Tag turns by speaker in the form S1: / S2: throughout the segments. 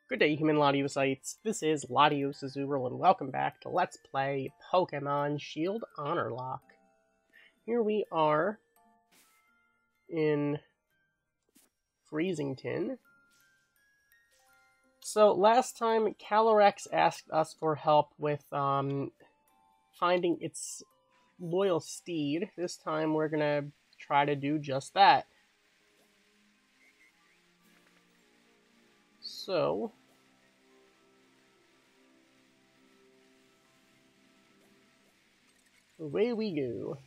S1: Good day, human Latiosites. This is LatiosAzurill, and welcome back to Let's Play Pokemon Shield Honorlocke. Here we are in Freezington. So last time, Calyrex asked us for help with finding its loyal steed. This time we're gonna try to do just that. So, away we go.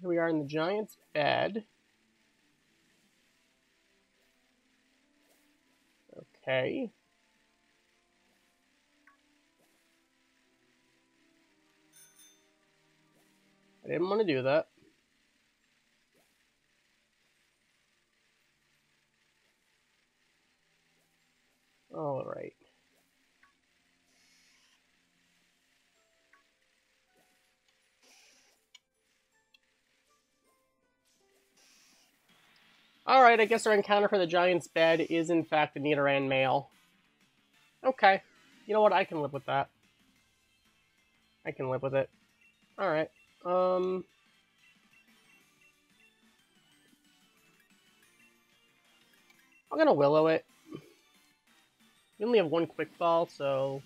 S1: Here we are in the giant's bed. Okay. I didn't want to do that. Alright. Alright, I guess our encounter for the giant's bed is in fact a Nidoran male. Okay. You know what? I can live with that. I can live with it. Alright. I'm gonna Willow it. We only have one quick ball, so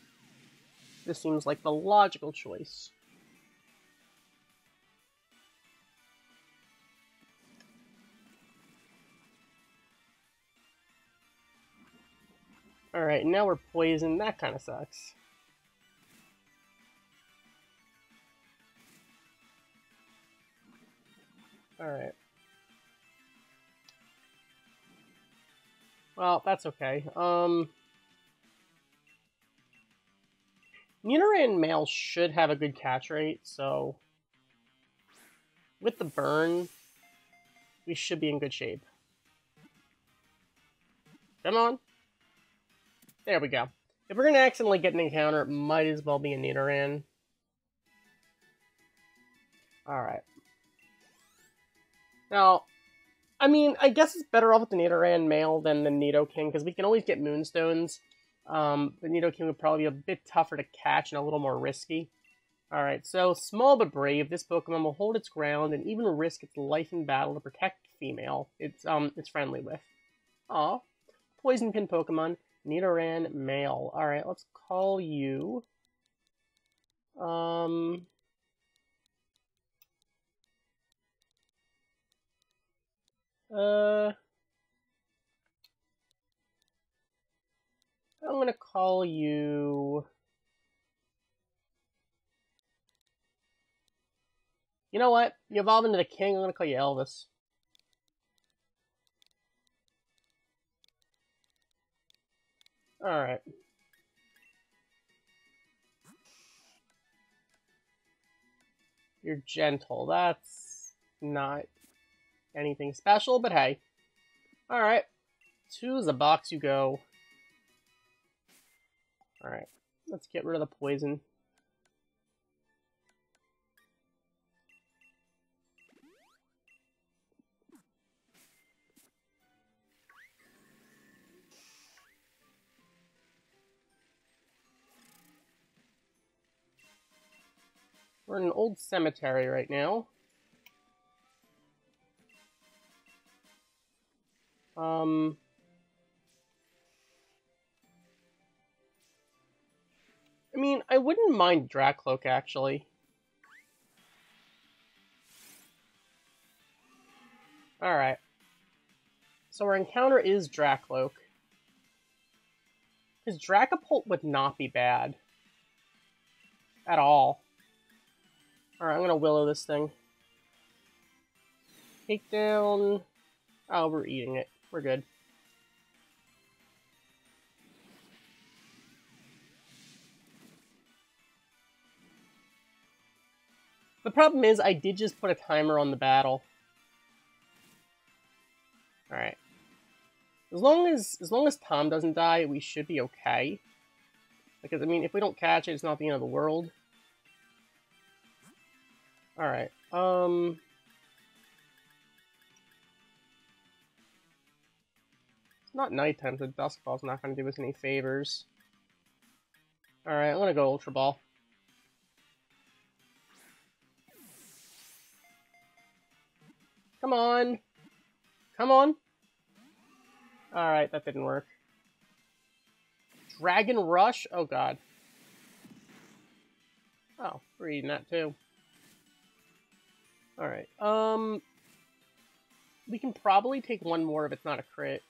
S1: this seems like the logical choice. Alright, now we're poisoned. That kind of sucks. Alright. Well, that's okay. Nidoran male should have a good catch rate, so with the burn, we should be in good shape. Come on. There we go. If we're going to accidentally get an encounter, it might as well be a Nidoran. Alright. Now, I mean, I guess it's better off with the Nidoran male than the Nidoking, because we can always get Moonstones. The Nidoking would probably be a bit tougher to catch and a little more risky. Alright, so small but brave, this Pokemon will hold its ground and even risk its life in battle to protect the female it's friendly with. Aw. Poison Pin Pokemon, Nidoran male. Alright, let's call you... I'm gonna call you... You know what? You evolve into the king, I'm gonna call you Elvis. Alright. You're gentle. That's not anything special, but hey. Alright. To the box you go. Alright. Let's get rid of the poison. We're in an old cemetery right now. I mean, I wouldn't mind Dracloak, actually. Alright. So our encounter is Dracloak. His Dracopult would not be bad. At all. Alright, I'm gonna Willow this thing. Take down... Oh, we're eating it. We're good. The problem is, I did just put a timer on the battle. Alright. As long as Tom doesn't die, we should be okay. Because, I mean, if we don't catch it, it's not the end of the world. Alright, Not nighttime, so Dusk Ball's not going to do us any favors. Alright, I'm going to go Ultra Ball. Come on! Come on! Alright, that didn't work. Dragon Rush? Oh god. Oh, we're eating that too. Alright, we can probably take one more if it's not a crit.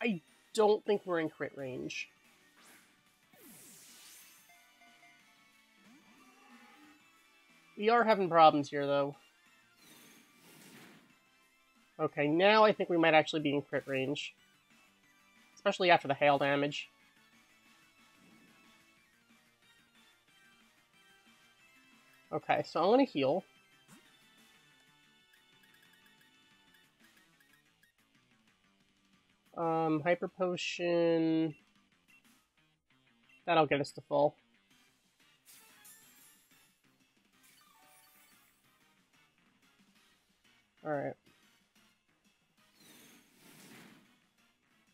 S1: I don't think we're in crit range. We are having problems here, though. Okay, now I think we might actually be in crit range. Especially after the hail damage. Okay, so I'm gonna heal. Hyper Potion... That'll get us to full. Alright.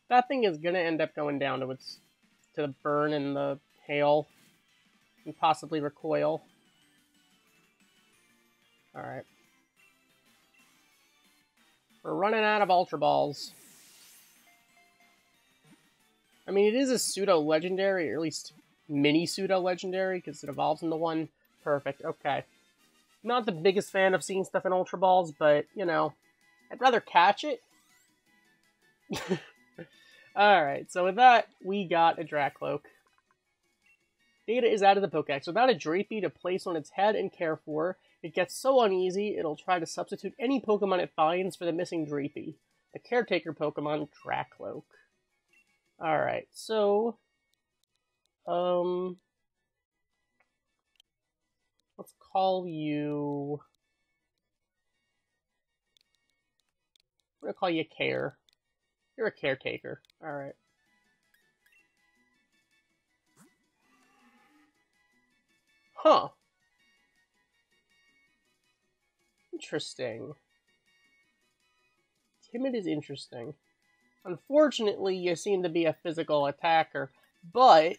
S1: That thing is gonna end up going down to the burn and the hail. And possibly recoil. Alright. We're running out of Ultra Balls. I mean, it is a pseudo-legendary, or at least mini-pseudo-legendary, because it evolves into one. Perfect, okay. Not the biggest fan of seeing stuff in Ultra Balls, but, you know, I'd rather catch it. Alright, so with that, we got a Dracloak. Data is out of the Pokedex. Without a Drapey to place on its head and care for, it gets so uneasy, it'll try to substitute any Pokemon it finds for the missing Drapey. The caretaker Pokemon, Dracloak. Alright, so... let's call you... I'm gonna call you Care. You're a caretaker. Alright. Huh. Interesting. Timid is interesting. Unfortunately, you seem to be a physical attacker, but...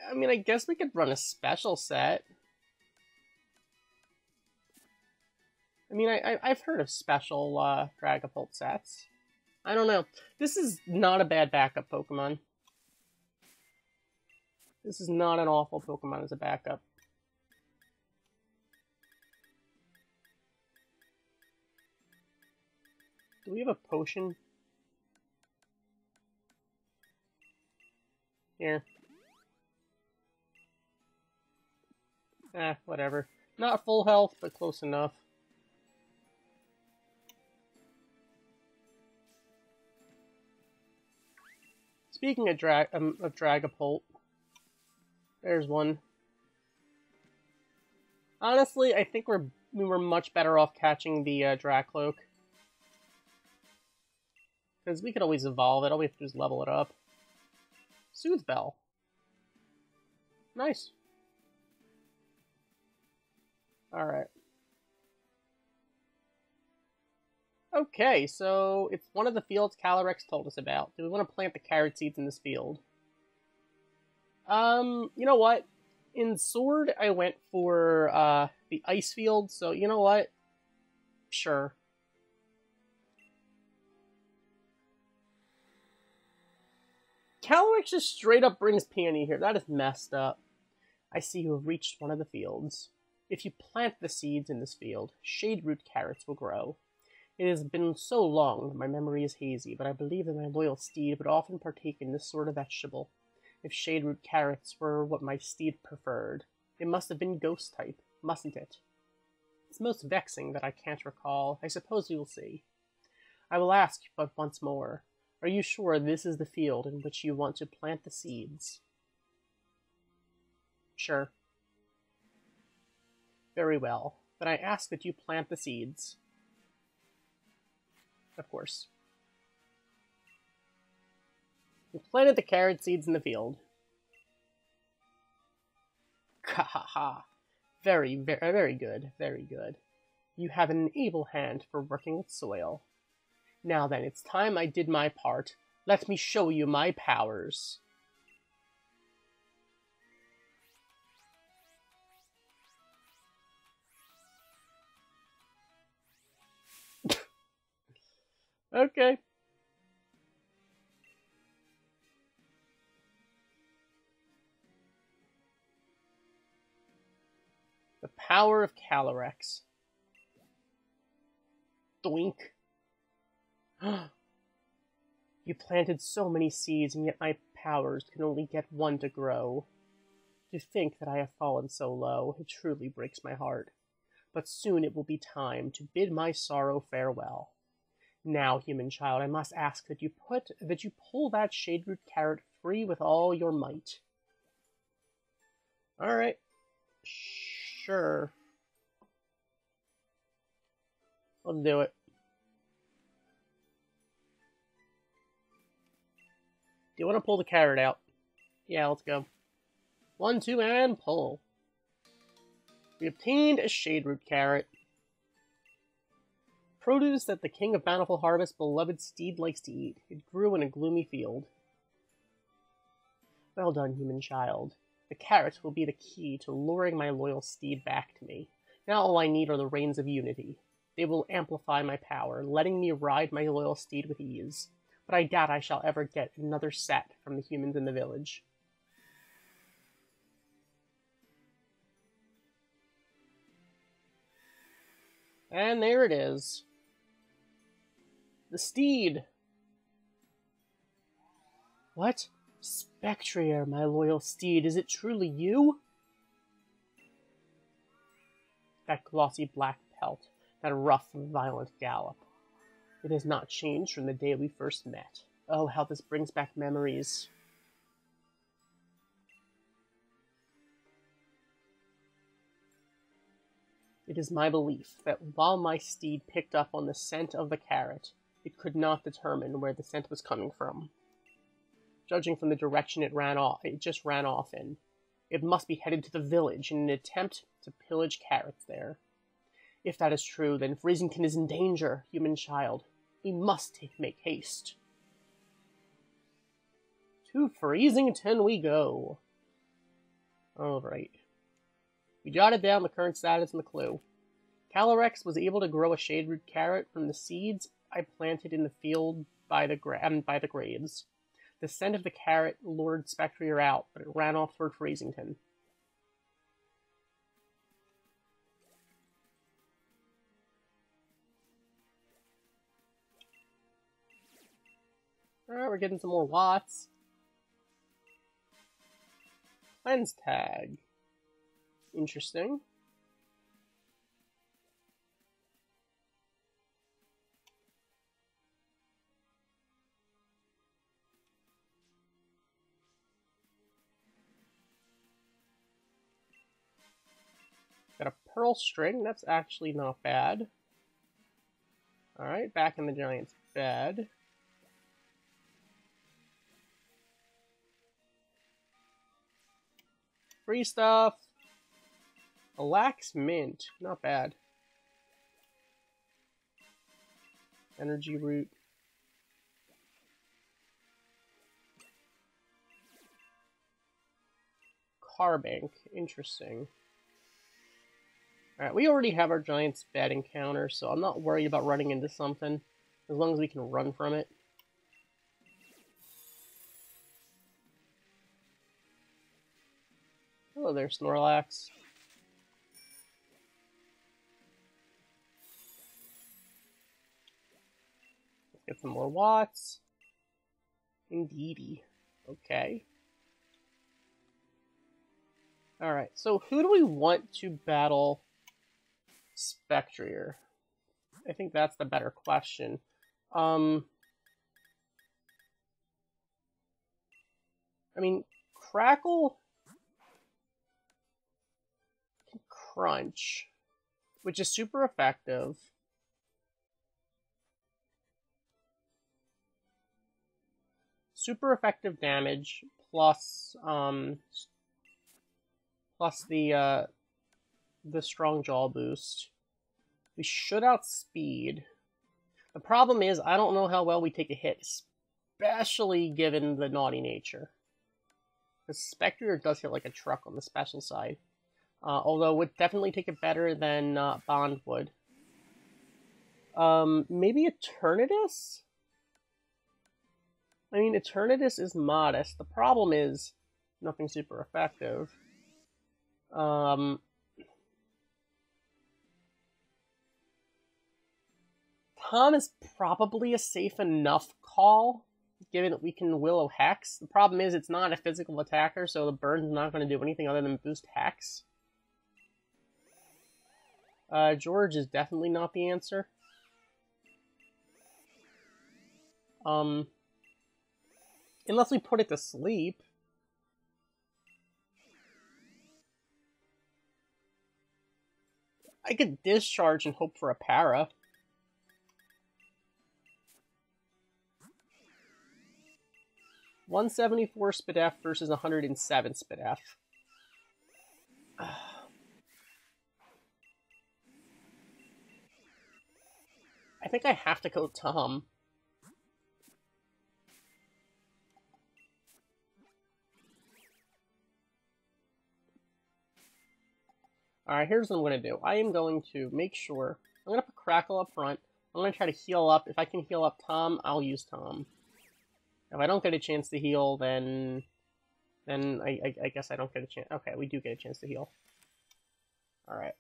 S1: I mean, I guess we could run a special set. I mean, I've heard of special Dragapult sets. I don't know. This is not a bad backup Pokemon. This is not an awful Pokemon as a backup. Do we have a potion? Here. Whatever. Not full health, but close enough. Speaking of Dragapult, there's one. Honestly, I think we were much better off catching the Dracloak. Because we could always evolve it, all we have to do is level it up. Soothe Bell. Nice. Alright. Okay, so it's one of the fields Calyrex told us about. Do we want to plant the carrot seeds in this field? You know what? In Sword, I went for the ice field, so you know what? Sure. Calyrex just straight up brings Peony here. That is messed up. I see you have reached one of the fields. If you plant the seeds in this field, shade root carrots will grow. It has been so long that my memory is hazy, but I believe that my loyal Steed would often partake in this sort of vegetable. If shade root carrots were what my Steed preferred, it must have been ghost type, mustn't it? It's most vexing that I can't recall. I suppose we will see. I will ask but once more. Are you sure this is the field in which you want to plant the seeds? Sure. Very well. Then I ask that you plant the seeds. Of course. We planted the carrot seeds in the field. Ha ha ha. Very good, very good. You have an able hand for working with soil. Now then, it's time I did my part. Let me show you my powers. Okay. The power of Calyrex. Doink. You planted so many seeds, and yet my powers can only get one to grow. To think that I have fallen so low, it truly breaks my heart. But soon it will be time to bid my sorrow farewell. Now, human child, I must ask that you pull that Shaderoot carrot free with all your might. Alright. Sure. Let's do it. Do you want to pull the carrot out? Yeah, let's go. 1, 2, and pull. We obtained a Shaderoot carrot. Produce that the King of Bountiful Harvest, beloved Steed, likes to eat. It grew in a gloomy field. Well done, human child. The carrot will be the key to luring my loyal Steed back to me. Now all I need are the reins of unity. They will amplify my power, letting me ride my loyal Steed with ease. But I doubt I shall ever get another set from the humans in the village. And there it is. The Steed. What? Spectrier, my loyal Steed, is it truly you? That glossy black pelt, that rough, violent gallop. It has not changed from the day we first met. Oh, how this brings back memories. It is my belief that while my Steed picked up on the scent of the carrot, it could not determine where the scent was coming from. Judging from the direction it just ran off in, it must be headed to the village in an attempt to pillage carrots there. If that is true, then Freezington is in danger, human child. We must make haste. To Freezington we go. Alright. We jotted down the current status and the clue. Calyrex was able to grow a Shaderoot carrot from the seeds I planted in the field by the graves. The scent of the carrot lured Spectrier out, but it ran off toward Freezington. Alright, we're getting some more watts. Lens tag. Interesting. Got a pearl string. That's actually not bad. Alright, back in the giant's bed. Free stuff. A lax mint. Not bad. Energy root. Carbank. Interesting. Alright, we already have our giant's bed encounter, so I'm not worried about running into something, as long as we can run from it. Hello there, Snorlax. Let's get some more watts. Indeedy. Okay. Alright, so who do we want to battle Spectrier? I think that's the better question. I mean, Crackle can crunch, which is super effective. Super effective damage plus the strong jaw boost. We should outspeed. The problem is, I don't know how well we take a hit, especially given the naughty nature. Because Spectre does hit like a truck on the special side. Although it would definitely take it better than Bond would. Maybe Eternatus? I mean, Eternatus is modest. The problem is nothing super effective. Tom is probably a safe enough call, given that we can Willow Hex. The problem is it's not a physical attacker, so the burn's not going to do anything other than boost Hex. George is definitely not the answer. Unless we put it to sleep. I could discharge and hope for a para. $174 SPDF versus 107 SPDF. I think I have to go Tom. Alright, here's what I'm going to do. I am going to make sure... I'm going to put Crackle up front. I'm going to try to heal up. If I can heal up Tom, I'll use Tom. If I don't get a chance to heal, then I guess I don't get a chance. Okay, we do get a chance to heal. Alright.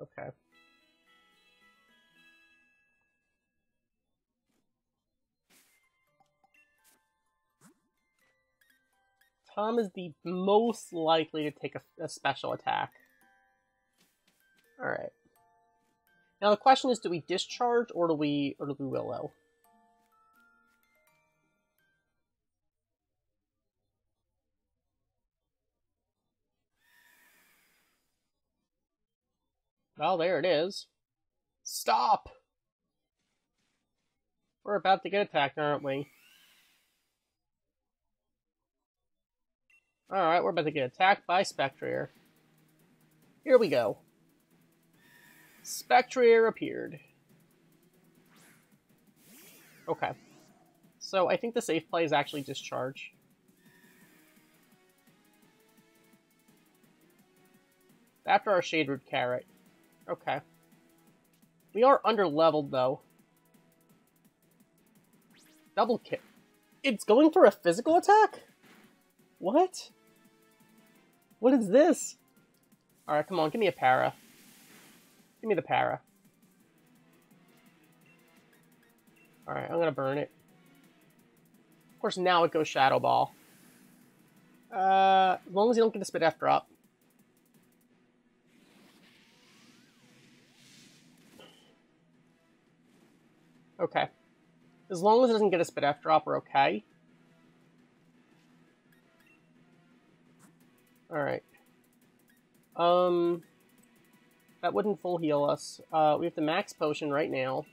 S1: Okay. Tom is the most likely to take a special attack. Alright. Now the question is, do we discharge or do we Willow? Well, there it is. Stop! We're about to get attacked, aren't we? Alright, we're about to get attacked by Spectrier. Here we go. Spectrier appeared. Okay. So I think the safe play is actually discharge. After our Shade Root Carrot. Okay. We are under-leveled, though. Double kick. It's going for a physical attack? What? What is this? Alright, come on, give me a para. Give me the para. Alright, I'm gonna burn it. Of course, now it goes Shadow Ball. As long as you don't get a Spit F drop. Okay. As long as it doesn't get a Spit F drop, we're okay. Alright. That wouldn't full heal us. We have the max potion right now.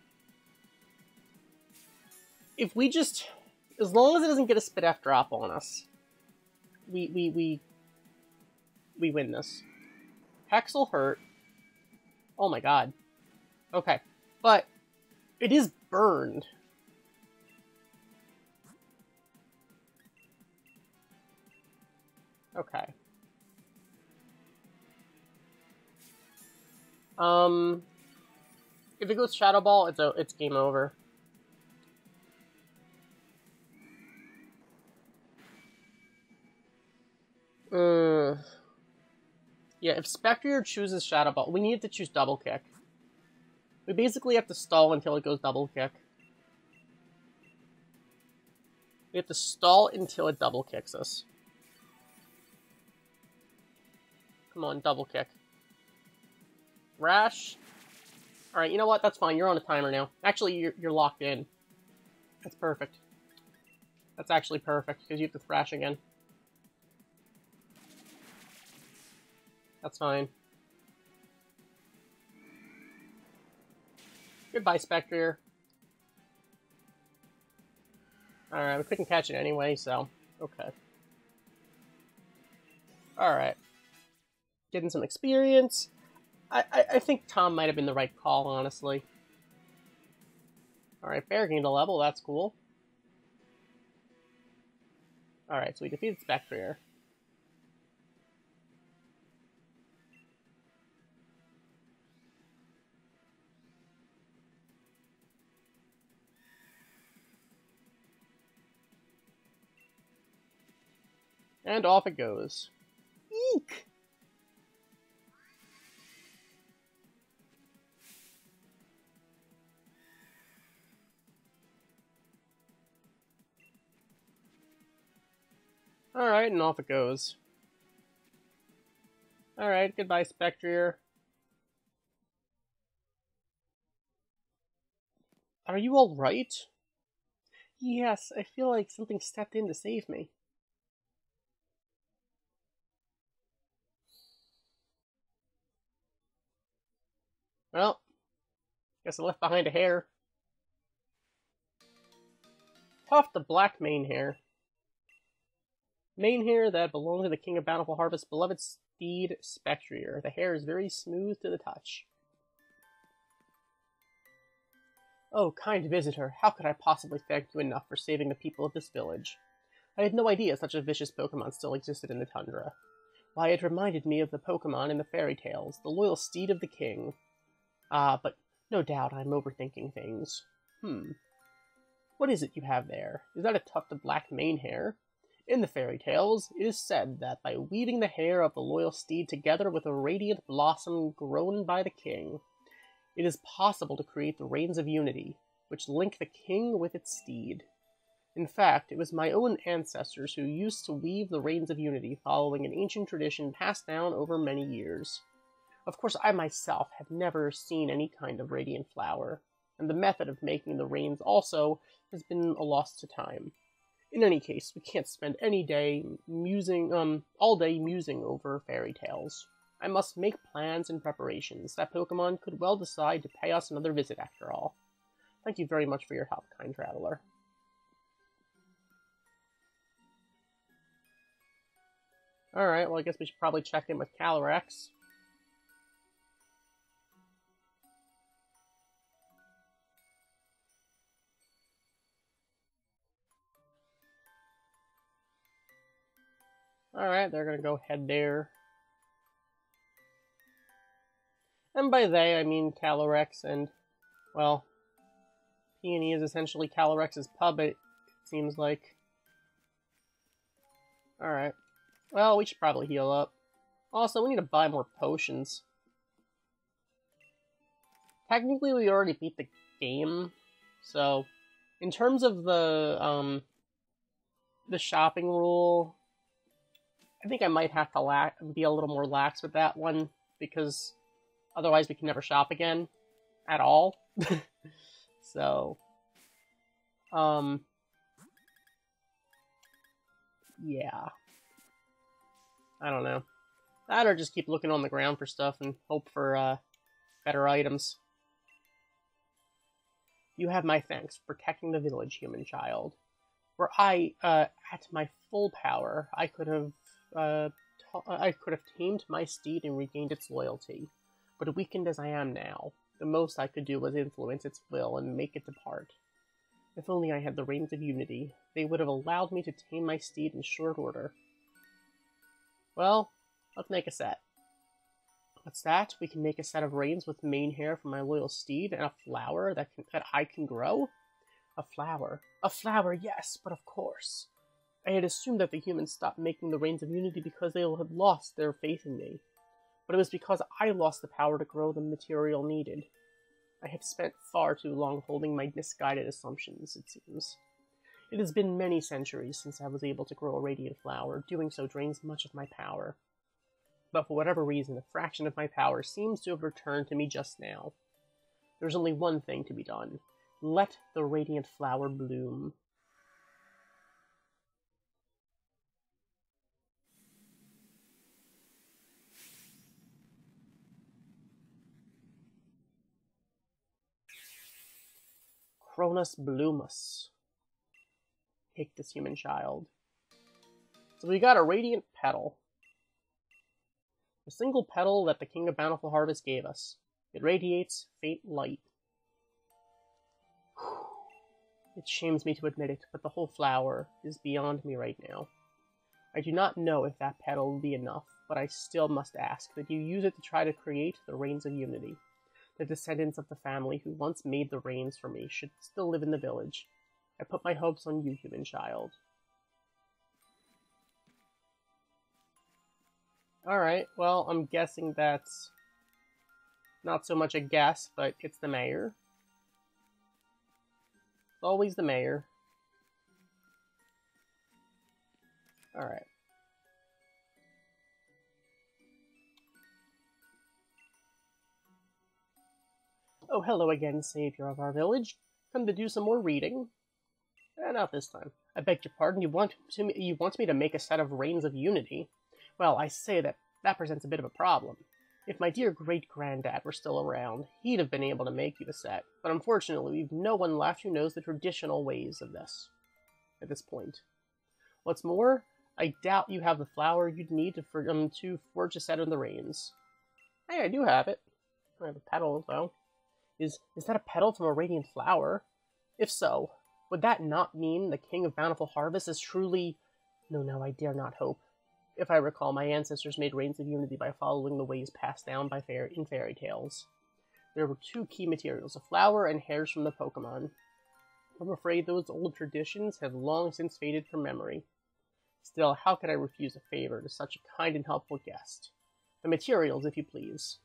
S1: If we just... As long as it doesn't get a Spit F drop on us, we win this. Hex will hurt. Oh my god. Okay. But it is burned. Okay. If it goes Shadow Ball, it's game over. Yeah, if Spectrier chooses Shadow Ball, we need to choose Double Kick. We basically have to stall until it goes Double Kick. We have to stall until it Double Kicks us. Come on, Double Kick. Rash. Alright, you know what? That's fine. You're on a timer now. Actually, you're locked in. That's perfect. That's actually perfect, because you have to thrash again. That's fine. Goodbye, Spectrier. Alright, we couldn't catch it anyway, so... Okay. Alright. Getting some experience. I think Tom might have been the right call, honestly. Alright, Bear gained a level, that's cool. Alright, so we defeated Spectrier. And off it goes. Eek! Alright, and off it goes. Alright, goodbye, Spectrier. Are you alright? Yes, I feel like something stepped in to save me. Well, guess I left behind a hair. Puff the black mane hair. Mane hair that belonged to the King of Bountiful Harvest's beloved Steed, Spectrier. The hair is very smooth to the touch. Oh, kind visitor, how could I possibly thank you enough for saving the people of this village? I had no idea such a vicious Pokemon still existed in the tundra. Why, it reminded me of the Pokemon in the fairy tales, the loyal steed of the king. Ah, but no doubt I'm overthinking things. What is it you have there? Is that a tuft of black mane hair? In the fairy tales, it is said that by weaving the hair of the loyal steed together with a radiant blossom grown by the king, it is possible to create the Reins of Unity, which link the king with its steed. In fact, it was my own ancestors who used to weave the Reins of Unity following an ancient tradition passed down over many years. Of course, I myself have never seen any kind of radiant flower, and the method of making the reins also has been a loss to time. In any case, we can't spend all day musing over fairy tales. I must make plans and preparations. That Pokemon could well decide to pay us another visit after all. Thank you very much for your help, kind traveler. Alright, well I guess we should probably check in with Calyrex. Alright, they're gonna go head there. And by they, I mean Calyrex and, well, Peony is essentially Calyrex's pub, it seems like. Alright. Well, we should probably heal up. Also, we need to buy more potions. Technically, we already beat the game, so in terms of the shopping rule, I think I might have to be a little more lax with that one, because otherwise we can never shop again at all. So, yeah. I don't know. That or just keep looking on the ground for stuff and hope for better items. You have my thanks for protecting the village, human child. Were I at my full power, I could have tamed my steed and regained its loyalty. But weakened as I am now, the most I could do was influence its will and make it depart. If only I had the Reins of Unity, they would have allowed me to tame my steed in short order. Well, let's make a set. What's that? We can make a set of reins with mane hair from my loyal steed and a flower that I can grow? A flower. A flower, yes, but of course. I had assumed that the humans stopped making the Reins of Unity because they had lost their faith in me. But it was because I lost the power to grow the material needed. I have spent far too long holding my misguided assumptions, it seems. It has been many centuries since I was able to grow a radiant flower. Doing so drains much of my power. But for whatever reason, a fraction of my power seems to have returned to me just now. There's only one thing to be done. Let the radiant flower bloom. Cronus Bloomus. Take this, human child. So we got a radiant petal. The single petal that the King of Bountiful Harvest gave us. It radiates faint light. It shames me to admit it, but the whole flower is beyond me right now. I do not know if that petal will be enough, but I still must ask that you use it to try to create the Rains of Unity. The descendants of the family who once made the rains for me should still live in the village. I put my hopes on you, human child. Alright, well, I'm guessing that's not so much a guess, but it's the mayor. It's always the mayor. Alright. Oh, hello again, savior of our village. Come to do some more reading? Not this time. I beg your pardon, you want me to make a set of Rains of Unity? Well, I say that presents a bit of a problem. If my dear great-granddad were still around, he'd have been able to make you the set, but unfortunately we've no one left who knows the traditional ways of this, at this point. What's more, I doubt you have the flower you'd need to forge a set of the Rains. Hey, I do have it. I have a petal, though. Is that a petal from a radiant flower? If so, would that not mean the King of Bountiful Harvest is truly... No, I dare not hope. If I recall, my ancestors made Rains of Unity by following the ways passed down by in fairy tales. There were two key materials, a flower and hairs from the Pokemon. I'm afraid those old traditions have long since faded from memory. Still, how could I refuse a favor to such a kind and helpful guest? The materials, if you please.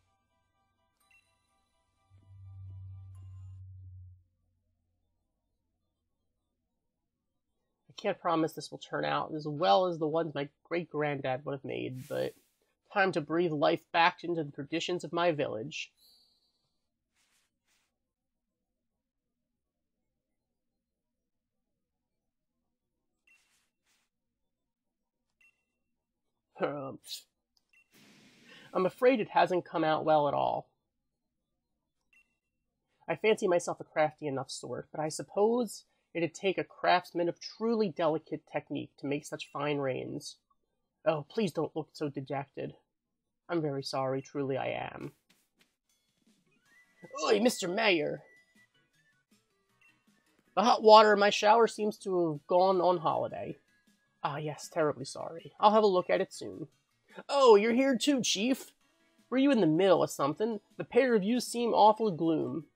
S1: I can't promise this will turn out as well as the ones my great-granddad would have made, but time to breathe life back into the traditions of my village. I'm afraid it hasn't come out well at all. I fancy myself a crafty enough sort, but I suppose it'd take a craftsman of truly delicate technique to make such fine rains. Oh, please don't look so dejected. I'm very sorry, truly I am. Oi, Mr. Mayor! The hot water in my shower seems to have gone on holiday. Ah, yes, terribly sorry. I'll have a look at it soon. Oh, you're here too, Chief! Were you in the middle of something? The pair of you seem awful gloom.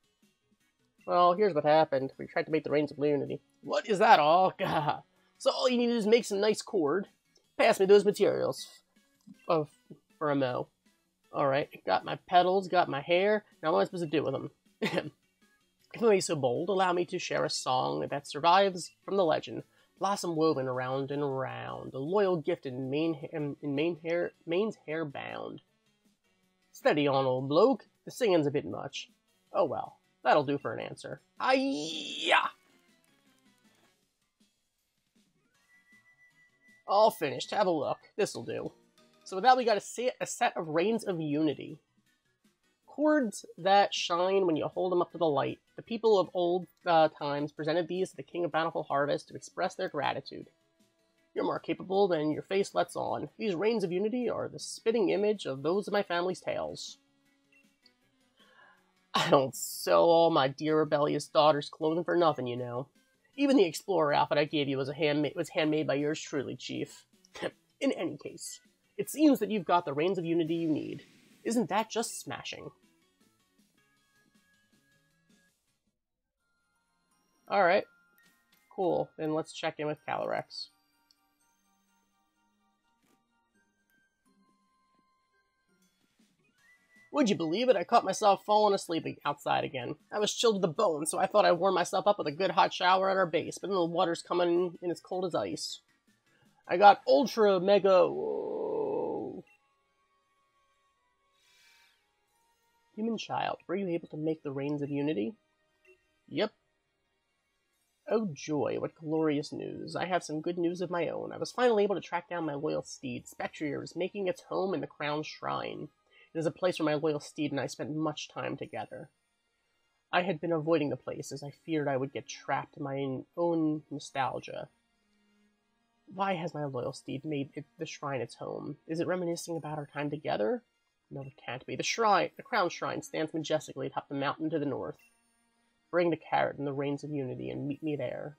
S1: Well, here's what happened. We tried to make the Rains of Unity. What is that all? Gah. So all you need is make some nice cord. Pass me those materials. For a mo. Alright, got my petals, got my hair. Now what am I supposed to do with them? If I may be so bold, allow me to share a song that survives from the legend. Blossom woven around and around, a loyal gift in Maine's hair bound. Steady on, old bloke. The singing's a bit much. Oh well. That'll do for an answer. Hi-ya! All finished. Have a look. This'll do. So with that, we got a set of Rains of Unity. Cords that shine when you hold them up to the light. The people of old times presented these to the King of Bountiful Harvest to express their gratitude. You're more capable than your face lets on. These Rains of Unity are the spitting image of those of my family's tales. I don't sell all my dear rebellious daughter's clothing for nothing, you know. Even the explorer outfit I gave you was handmade by yours truly, Chief. In any case, it seems that you've got the Rains of Unity you need. Isn't that just smashing? Alright. Cool. Then let's check in with Calyrex. Would you believe it? I caught myself falling asleep outside again. I was chilled to the bone, so I thought I'd warm myself up with a good hot shower at our base, but then the water's coming in as cold as ice. I got ultra mega... Whoa. Human child, were you able to make the Rains of Unity? Yep. Oh joy, what glorious news. I have some good news of my own. I was finally able to track down my loyal steed. Spectrier is making its home in the Crown Shrine. It is a place where my loyal steed and I spent much time together. I had been avoiding the place as I feared I would get trapped in my own nostalgia. Why has my loyal steed made the shrine its home? Is it reminiscing about our time together? No, it can't be. The crown shrine stands majestically atop the mountain to the north. Bring the carrot and the reins of unity and meet me there.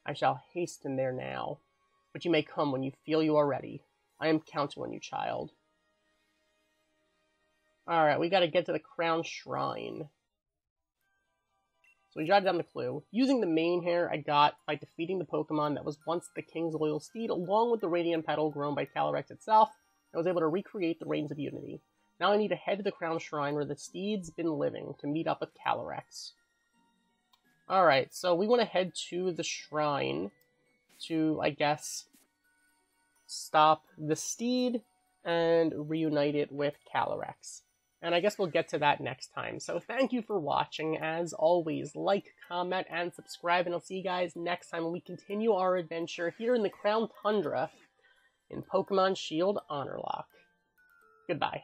S1: I shall hasten there now, but you may come when you feel you are ready. I am counting on you, child. Alright, we gotta get to the crown shrine. So we jotted down the clue. Using the main hair I got by defeating the Pokemon that was once the King's Loyal Steed, along with the Radiant Petal grown by Calyrex itself, I was able to recreate the Reins of Unity. Now I need to head to the Crown Shrine where the Steed's been living to meet up with Calyrex. Alright, so we want to head to the shrine to, I guess, stop the Steed and reunite it with Calyrex. And I guess we'll get to that next time. So thank you for watching. As always, like, comment, and subscribe. And I'll see you guys next time when we continue our adventure here in the Crown Tundra in Pokemon Shield Honorlocke. Goodbye.